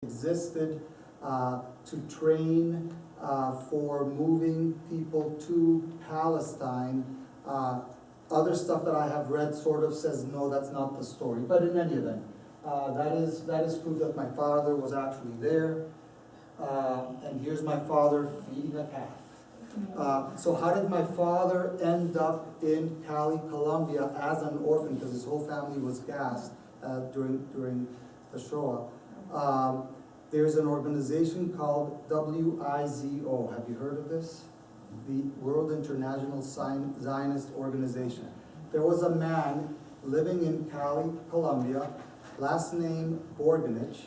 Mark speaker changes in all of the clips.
Speaker 1: existed to train for moving people to Palestine. Other stuff that I have read sort of says, no, that's not the story. But in any event, that is proof that my father was actually there. And here's my father feeding a calf. So how did my father end up in Cali, Colombia as an orphan? Because his whole family was gassed during the Shoah. There's an organization called WIZO. Have you heard of this? The World International Zionist Organization. There was a man living in Cali, Colombia, last name Borganich,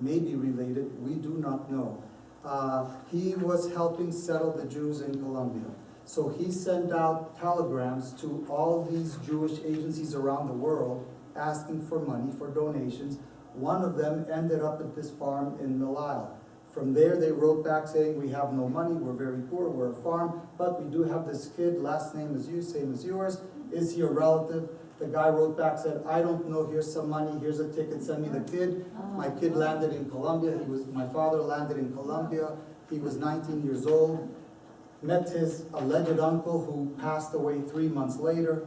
Speaker 1: maybe related, we do not know. He was helping settle the Jews in Colombia. So he sent out telegrams to all these Jewish agencies around the world asking for money, for donations. One of them ended up at this farm in Milal. From there, they wrote back saying, we have no money, we're very poor, we're a farm, but we do have this kid, last name is you, same as yours. Is he a relative? The guy wrote back, said, I don't know, here's some money, here's a ticket, send me the kid. My kid landed in Colombia, my father landed in Colombia, he was 19 years old, met his alleged uncle who passed away 3 months later.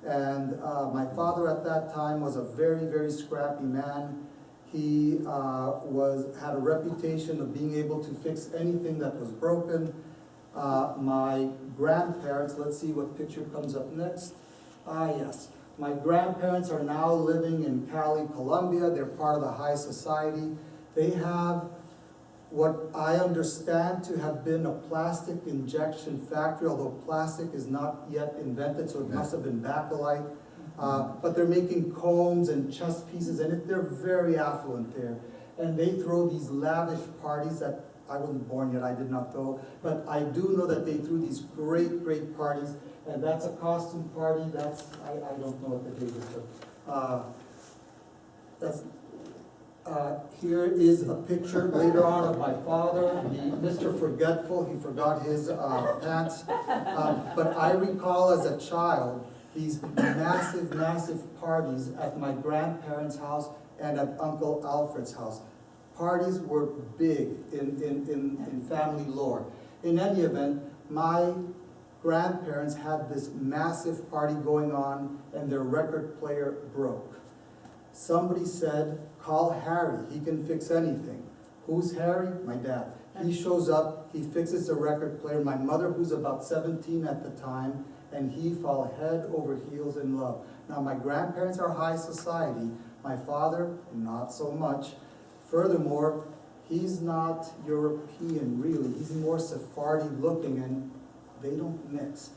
Speaker 1: And my father at that time was a very, very scrappy man. He had a reputation of being able to fix anything that was broken. My grandparents, let's see what picture comes up next. Yes. My grandparents are now living in Cali, Colombia. They're part of the high society. They have what I understand to have been a plastic injection factory, although plastic is not yet invented, so it must have been Bakelite. But they're making combs and chess pieces, and they're very affluent there. And they throw these lavish parties that I wasn't born yet, I did not throw, but I do know that they threw these great, great parties, and that's a costume party. That's, I don't know what the date is, but here is a picture later on of my father, Mr. Forgetful. He forgot his pants. But I recall as a child these massive, massive parties at my grandparents' house and at Uncle Alfred's house. Parties were big in family lore. In any event, my grandparents had this massive party going on and their record player broke. Somebody said, call Harry, he can fix anything. Who's Harry? My dad. He shows up, he fixes the record player. My mother, who's about 17 at the time, and he fall head over heels in love. Now my grandparents are high society, my father, not so much. Furthermore, he's not European really, he's more Sephardi looking and they don't mix.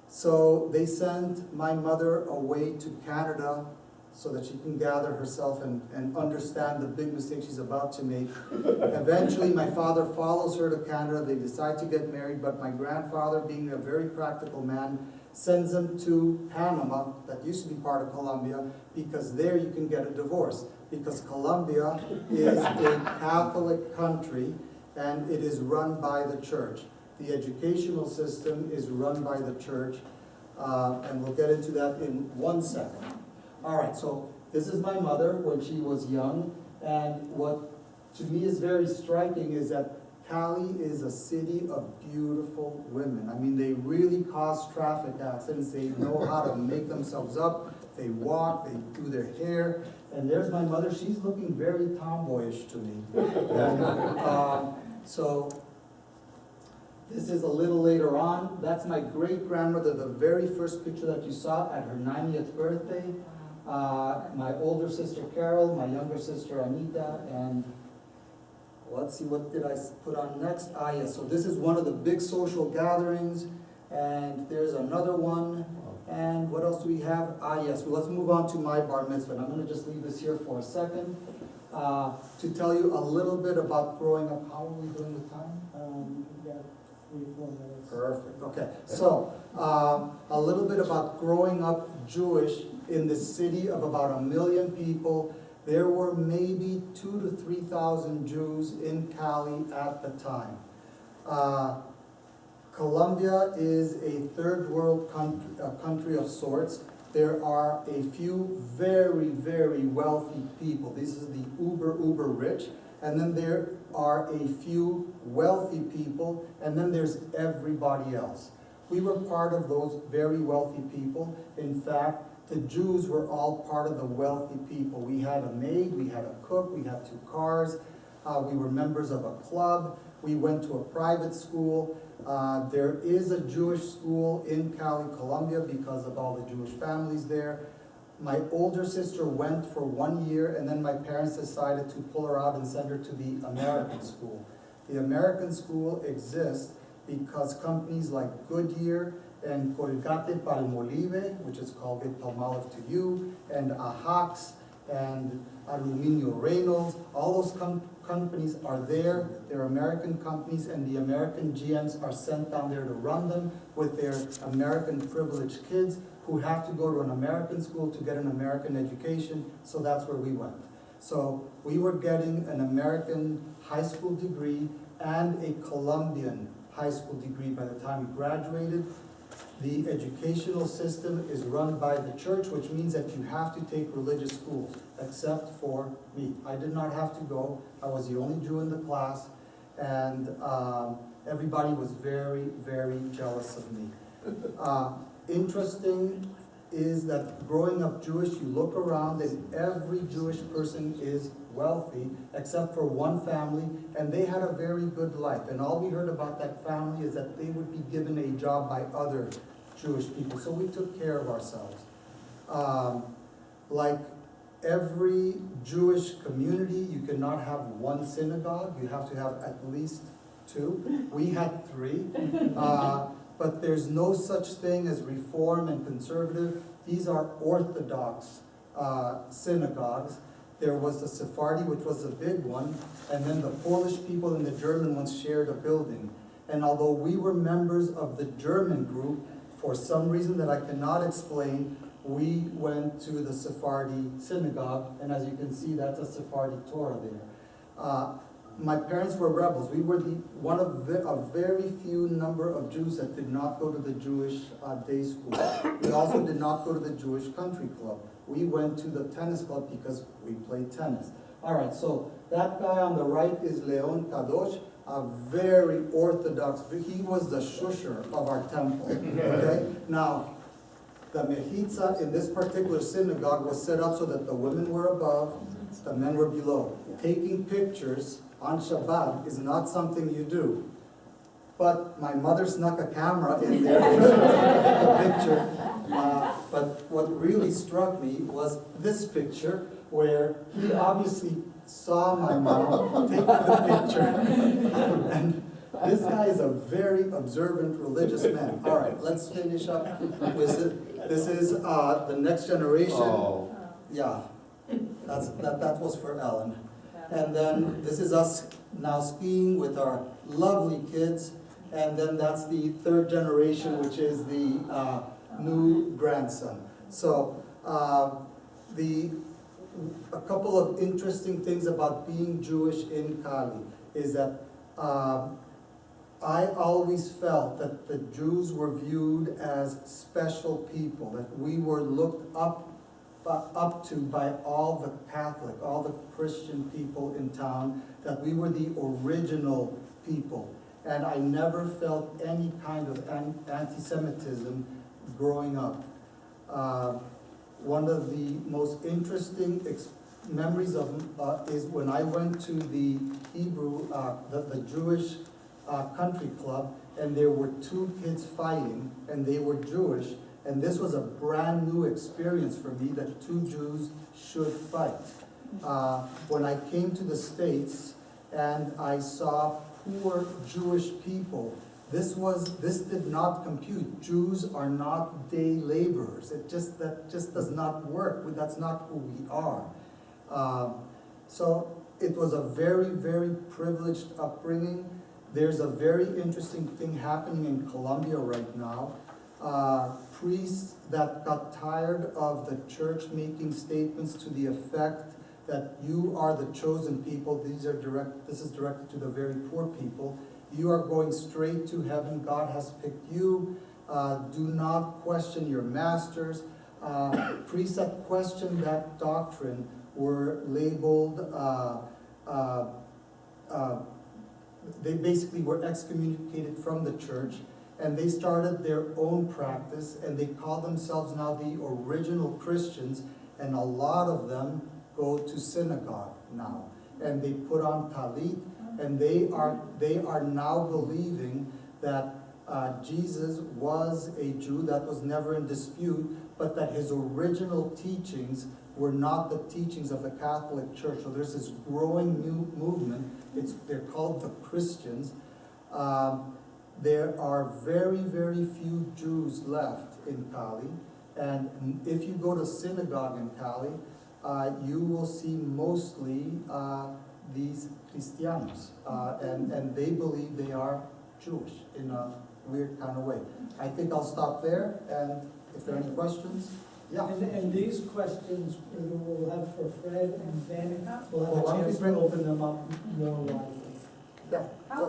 Speaker 1: So they sent my mother away to Canada so that she can gather herself and understand the big mistake she's about to make. Eventually, my father follows her to Canada. They decide to get married, but my grandfather, being a very practical man, sends them to Panama, that used to be part of Colombia, because there you can get a divorce. Because Colombia is a Catholic country, and it is run by the church. The educational system is run by the church, and we'll get into that in 1 second. All right, so this is my mother when she was young, and what to me is very striking is that Cali is a city of beautiful women. I mean, they really cause traffic accidents. They know how to make themselves up. They walk, they do their hair, and there's my mother. She's looking very tomboyish to me. And, so this is a little later on. That's my great-grandmother, the very first picture that you saw at her 90th birthday. My older sister Carol, my younger sister Anita, and let's see, what did I put on next? Yes, so this is one of the big social gatherings, and there's another one, and what else do we have? Yes, well, let's move on to my bar mitzvah, and I'm going to just leave this here for a second to tell you a little bit about growing up. How are we doing with time?
Speaker 2: We've got 3-4 minutes.
Speaker 1: Perfect, okay. So, a little bit about growing up Jewish in the city of about 1 million people. There were maybe 2,000 to 3,000 Jews in Cali at the time. Colombia is a third world country of sorts. there are a few very, very wealthy people. This is the uber, uber rich. And then there are a few wealthy people, and then there's everybody else. We were part of those very wealthy people. In fact, the Jews were all part of the wealthy people. We had a maid, we had a cook, we had 2 cars, we were members of a club, we went to a private school. There is a Jewish school in Cali, Colombia, because of all the Jewish families there. My older sister went for 1 year, and then my parents decided to pull her out and send her to the American school. The American school exists because companies like Goodyear and Colgate Palmolive, which is Colgate Palmolive to you, and Ajax and Aluminio Reynolds, all those companies are there. They're American companies, and the American GMs are sent down there to run them with their American privileged kids who have to go to an American school to get an American education, so that's where we went. So we were getting an American high school degree and a Colombian high school degree by the time we graduated. The educational system is run by the church, which means that you have to take religious schools, except for me. I did not have to go. I was the only Jew in the class, and everybody was very, very jealous of me. Interesting is that growing up Jewish, you look around and every Jewish person is wealthy, except for one family, and they had a very good life. And all we heard about that family is that they would be given a job by other Jewish people. So we took care of ourselves. Like every Jewish community, you cannot have one synagogue. You have to have at least 2. We had 3. But there's no such thing as Reform and Conservative. These are Orthodox synagogues. There was the Sephardi, which was the big one, and then the Polish people and the German ones shared a building. And although we were members of the German group, for some reason that I cannot explain, we went to the Sephardi synagogue, and as you can see, that's a Sephardi Torah there. My parents were rebels. We were one of a very few number of Jews that did not go to the Jewish day school. We also did not go to the Jewish country club. We went to the tennis club because we played tennis. All right, so that guy on the right is Leon Kadosh, a very Orthodox. He was the shusher of our temple. Okay, now the mechitza in this particular synagogue was set up so that the women were above, the men were below. Taking pictures on Shabbat is not something you do. But my mother snuck a camera in there and she took a picture. But what really struck me was this picture where he obviously saw my mom take the picture. And this guy is a very observant religious man. All right, let's finish up with it. This is the next generation.
Speaker 3: Oh.
Speaker 1: Yeah, that was for Ellen. And then this is us now skiing with our lovely kids. And then that's the 3rd generation, which is the new grandson. So a couple of interesting things about being Jewish in Cali is that I always felt that the Jews were viewed as special people, that we were looked up to by all the Catholic, all the Christian people in town, that we were the original people. And I never felt any kind of anti-Semitism growing up. One of the most interesting memories of is when I went to the Hebrew, the Jewish country club, and there were 2 kids fighting, and they were Jewish. And this was a brand new experience for me, that 2 Jews should fight. When I came to the States and I saw poor Jewish people, this did not compute. Jews are not day laborers. That just does not work. That's not who we are. So it was a very, very privileged upbringing. There's a very interesting thing happening in Colombia right now. Priests that got tired of the church making statements to the effect that you are the chosen people. This is directed to the very poor people. You are going straight to heaven. God has picked you. Do not question your masters. priests that questioned that doctrine were labeled, they basically were excommunicated from the church, and they started their own practice, and they call themselves now the original Christians, and a lot of them go to synagogue now, and they put on talit, and they are now believing that Jesus was a Jew. That was never in dispute, but that his original teachings were not the teachings of the Catholic Church. So there's this growing new movement. They're called the Christians. There are very, very few Jews left in Cali, and if you go to synagogue in Cali, you will see mostly these Cristianos, and they believe they are Jewish in a weird kind of way. I think I'll stop there, and if there are any questions, yeah.
Speaker 2: And these questions we'll have for Fred, and then we'll
Speaker 1: Well,
Speaker 2: have
Speaker 1: why
Speaker 2: a
Speaker 1: don't we
Speaker 2: chance to
Speaker 1: bring-
Speaker 2: open them up more widely.
Speaker 1: Yeah,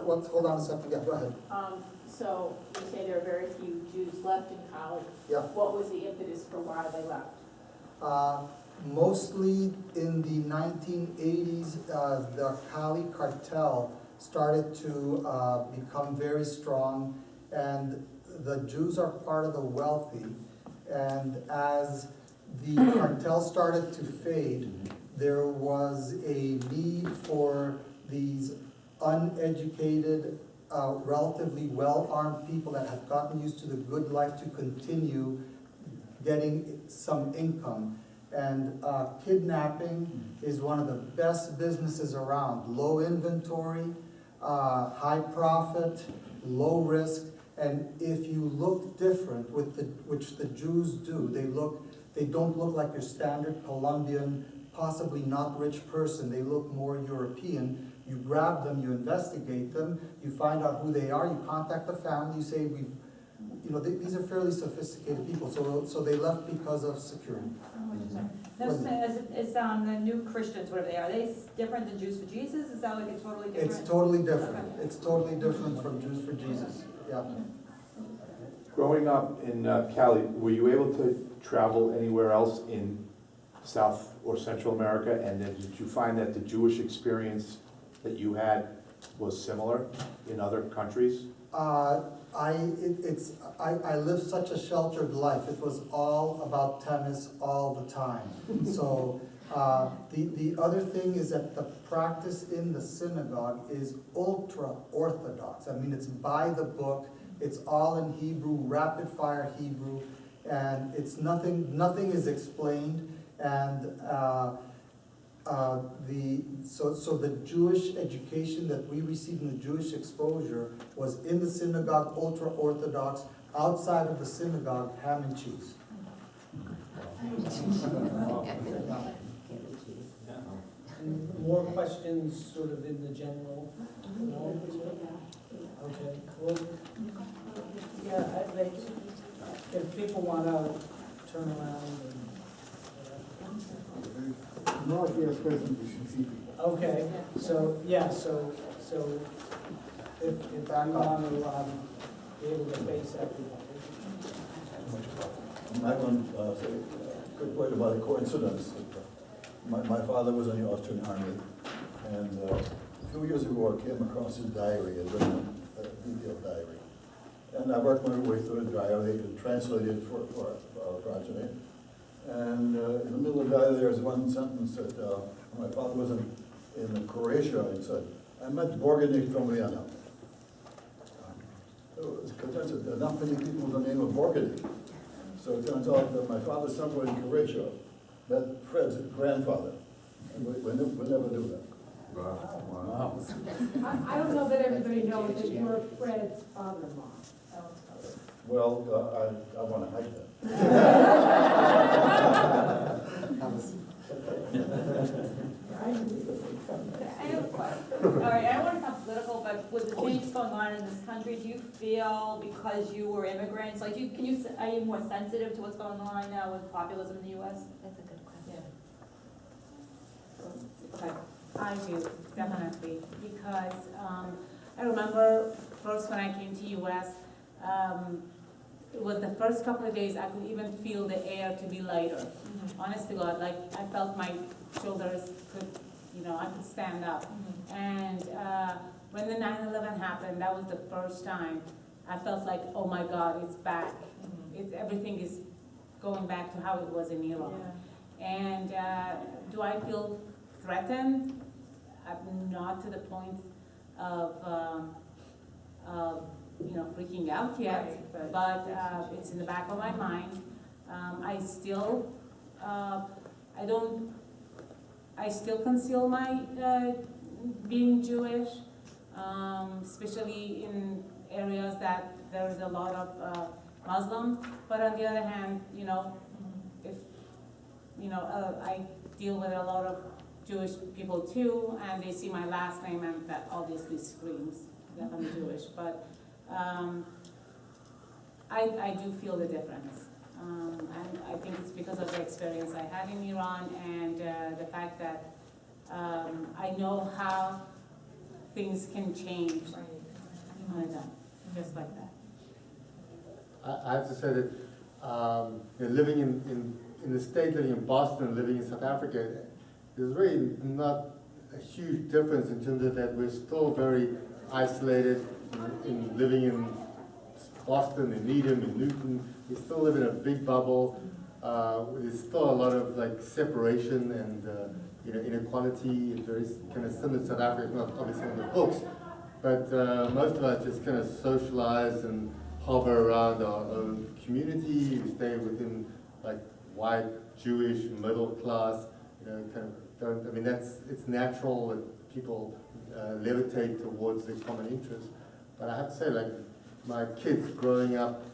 Speaker 1: let's hold on a second, yeah, go ahead.
Speaker 3: So you say there are very few Jews left in college.
Speaker 1: Yeah.
Speaker 3: What was the impetus for why they left?
Speaker 1: Mostly in the 1980s, the Cali cartel started to become very strong, and the Jews are part of the wealthy. And as the cartel started to fade, there was a need for these uneducated, relatively well-armed people that had gotten used to the good life to continue getting some income. And kidnapping is one of the best businesses around. Low inventory, high profit, low risk, and if you look different, which the Jews do, they don't look like your standard Colombian, possibly not rich person. They look more European. You grab them, you investigate them, you find out who they are, you contact the family, you say, these are fairly sophisticated people, so they left because of security.
Speaker 4: Is the new Christians, whatever they are they different than Jews for Jesus? Is that like a totally different?
Speaker 1: It's totally different.
Speaker 4: Okay.
Speaker 1: It's totally different from Jews for Jesus. Yeah.
Speaker 5: Growing up in Cali, were you able to travel anywhere else in South or Central America? And then did you find that the Jewish experience that you had was similar in other countries?
Speaker 1: I lived such a sheltered life. It was all about tennis all the time. So the other thing is that the practice in the synagogue is ultra orthodox. I mean, it's by the book. It's all in Hebrew, rapid fire Hebrew, and it's nothing is explained. And so the Jewish education that we received in the Jewish exposure was in the synagogue, ultra orthodox. Outside of the synagogue, ham and cheese.
Speaker 2: And more questions sort of in the general? No? Okay, well, yeah, if people want to turn around and,
Speaker 6: No, if you have questions, you should see people.
Speaker 2: okay, so if you want to be able to face everybody.
Speaker 7: I want to say a quick word about a coincidence. My father was in the Austrian army, and a few years ago I came across his diary, a detailed diary. And I worked my way through the diary and translated it for our project. And in the middle of the diary there's one sentence that my father was in Croatia, and said, I met Borgenik from Vienna. Because there are not many people with the name of Borgenik. So it turns out that my father somewhere in Croatia met Fred's grandfather. And we'll never do that.
Speaker 5: Wow.
Speaker 8: I don't know that everybody knows that you're Fred's father-in-law.
Speaker 7: Well, I want to hide that.
Speaker 4: I have a question. All right, I don't want to sound political, but with the change going on in this country, do you feel because you were immigrants, like are you more sensitive to what's going on now with populism in the U.S.?
Speaker 9: That's a good question.
Speaker 4: Okay.
Speaker 9: I do, definitely, because I remember first when I came to US, it was the first couple of days I could even feel the air to be lighter. Honest to God, like I felt my shoulders could, I could stand up. And when the 9/11 happened, that was the first time I felt like, oh my God, it's back. Everything is going back to how it was in Iran. And do I feel threatened? Not to the point of freaking out yet,
Speaker 4: Right.
Speaker 9: but it's in the back of my mind. I still conceal my being Jewish, especially in areas that there's a lot of Muslim. But on the other hand, if I deal with a lot of Jewish people too, and they see my last name, and that obviously screams that I'm Jewish. But I do feel the difference. And I think it's because of the experience I had in Iran and the fact that I know how things can change like that, just like that.
Speaker 6: I have to say that living in the States, living in Boston, living in South Africa, there's really not a huge difference in terms of that we're still very isolated in living in Boston, in Needham, in Newton. We still live in a big bubble. There's still a lot of separation and inequality. It's very kind of similar to South Africa. It's not obviously on the books, but most of us just kind of socialize and hover around our own community. We stay within white, Jewish, middle class. It's natural that people levitate towards the common interest. But I have to say, my kids growing up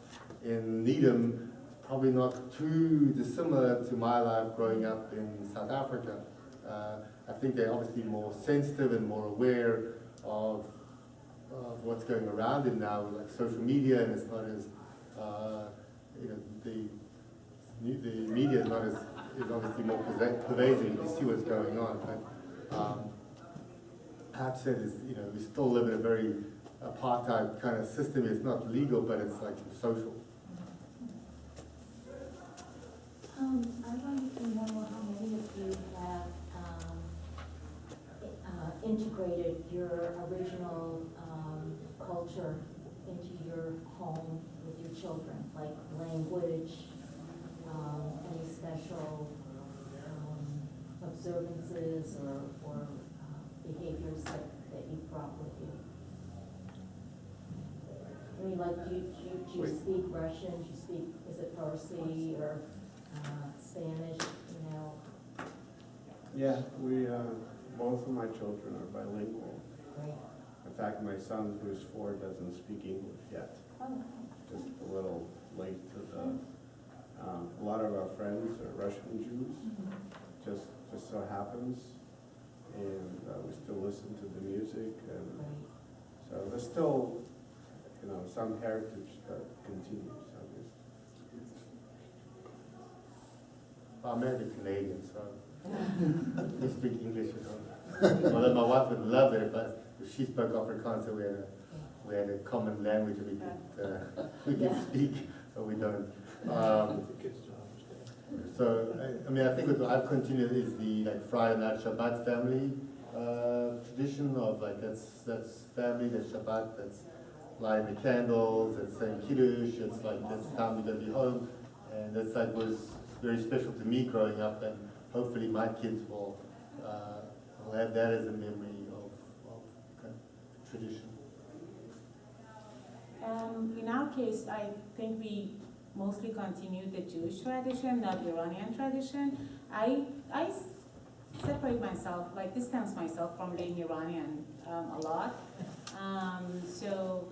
Speaker 6: in Needham, probably not too dissimilar to my life growing up in South Africa. I think they're obviously more sensitive and more aware of what's going around in now, like social media, and it's not as, the media is not as, is obviously more pervasive. You see what's going on. But I have to say this, we still live in a very apartheid kind of system. It's not legal, but it's social.
Speaker 10: I'd like to know how many of you have integrated your original culture into your home with your children, like language, any special observances or behaviors that you brought with you? I mean, do you speak Russian? Do you speak, is it Farsi or Spanish,
Speaker 11: Yeah, both of my children are bilingual.
Speaker 10: Right.
Speaker 11: In fact, my son, who's 4, doesn't speak English yet. Just a little late to the, a lot of our friends are Russian Jews, just so happens. And we still listen to the music, and so there's still, some heritage that continues.
Speaker 6: I'm American Canadian, so we speak English at home. Although my wife would love it if she spoke Afrikaans, so we had a common language that we could speak, but we don't. So I think what I've continued is the Friday night Shabbat family tradition of that's family, that's Shabbat, that's lighting the candles, that's saying Kiddush, it's that's time we're going to be home, and that's was very special to me growing up, and hopefully my kids will have that as a memory of kind of tradition.
Speaker 9: In our case, I think we mostly continue the Jewish tradition, not Iranian tradition. I separate myself, distance myself from being Iranian a lot. So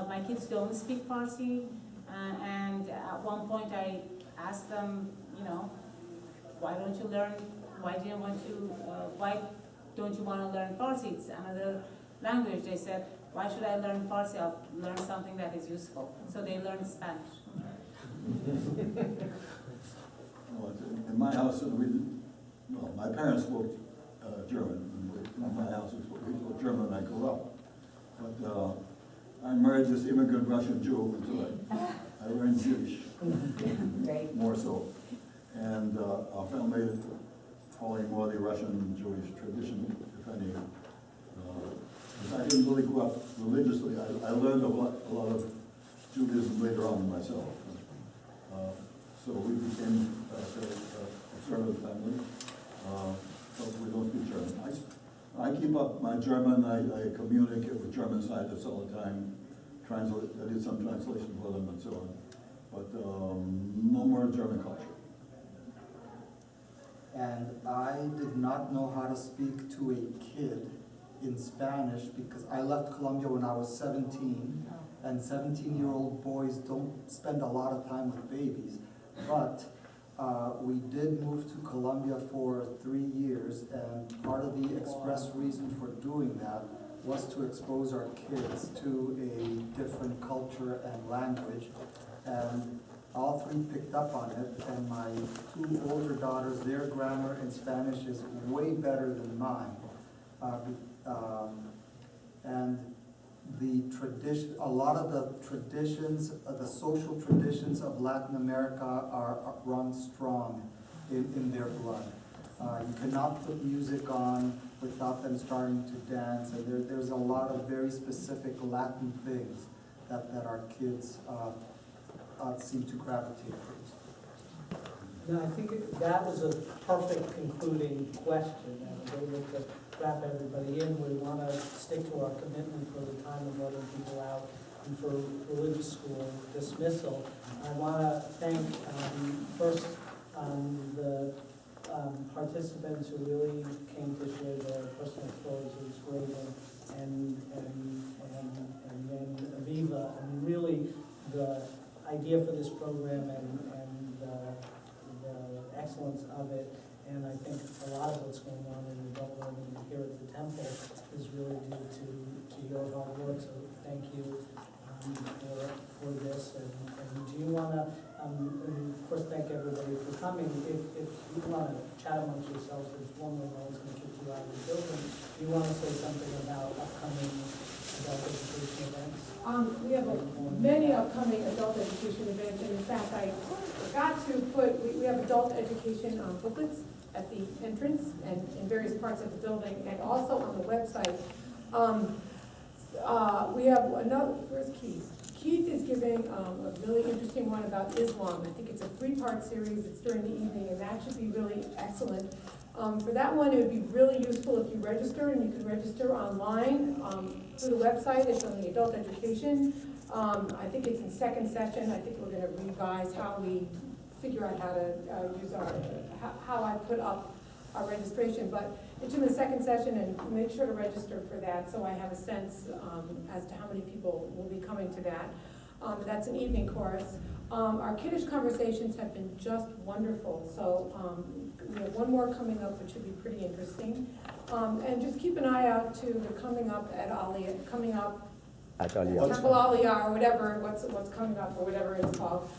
Speaker 9: my kids don't speak Farsi, and at one point I asked them, why don't you want to learn Farsi? It's another language. They said, why should I learn Farsi? I'll learn something that is useful. So they learned Spanish.
Speaker 7: In my house, my parents spoke German. In my house, we spoke German when I grew up. But I married this immigrant Russian Jew, and so I learned Yiddish,
Speaker 10: Great.
Speaker 7: more so. And our family following more the Russian Jewish tradition, if any. I didn't really grow up religiously. I learned a lot of Judaism later on myself. So we became a conservative family. But we don't speak German. I keep up my German. I communicate with German scientists all the time. I did some translation for them and so on. But no more German culture.
Speaker 1: And I did not know how to speak to a kid in Spanish because I left Colombia when I was 17, and 17-year-old boys don't spend a lot of time with babies. But we did move to Colombia for 3 years, and part of the express reason for doing that was to expose our kids to a different culture and language. And all three picked up on it, and my 2 older daughters, their grammar in Spanish is way better than mine. And the tradition, a lot of the traditions, the social traditions of Latin America are run strong in their blood. You cannot put music on without them starting to dance, and there's a lot of very specific Latin things that our kids seem to gravitate towards.
Speaker 2: No, I think that was a perfect concluding question, and a way to wrap everybody in. We want to stick to our commitment for the time of letting people out and for religious school dismissal. I want to thank first the participants who really came to share their personal stories. It was great, and then Aviva, and really the idea for this program and the excellence of it. And I think a lot of what's going on in adult learning here at the Temple is really due to your hard work. So thank you for this. And do you want to, and of course, thank everybody for coming. If you want to chat amongst yourselves, there's one way no one's going to kick you out of the building. Do you want to say something about upcoming adult education events?
Speaker 8: We have many upcoming adult education events, and in fact, I forgot to put, we have adult education booklets at the entrance and in various parts of the building, and also on the website. We have another, where's Keith? Keith is giving a really interesting one about Islam. I think it's a 3-part series. It's during the evening, and that should be really excellent. For that one, it would be really useful if you register, and you can register online through the website. It's on the adult education. I think it's in 2nd session. I think we're going to revise how we figure out how to use how I put up our registration, but it's in the 2nd session, and make sure to register for that so I have a sense as to how many people will be coming to that. That's an evening course. Our kiddish conversations have been just wonderful, so we have one more coming up, which should be pretty interesting. And just keep an eye out to the coming up at Aliyah, coming up at Temple Aliyah, or whatever, what's coming up, or whatever it's called.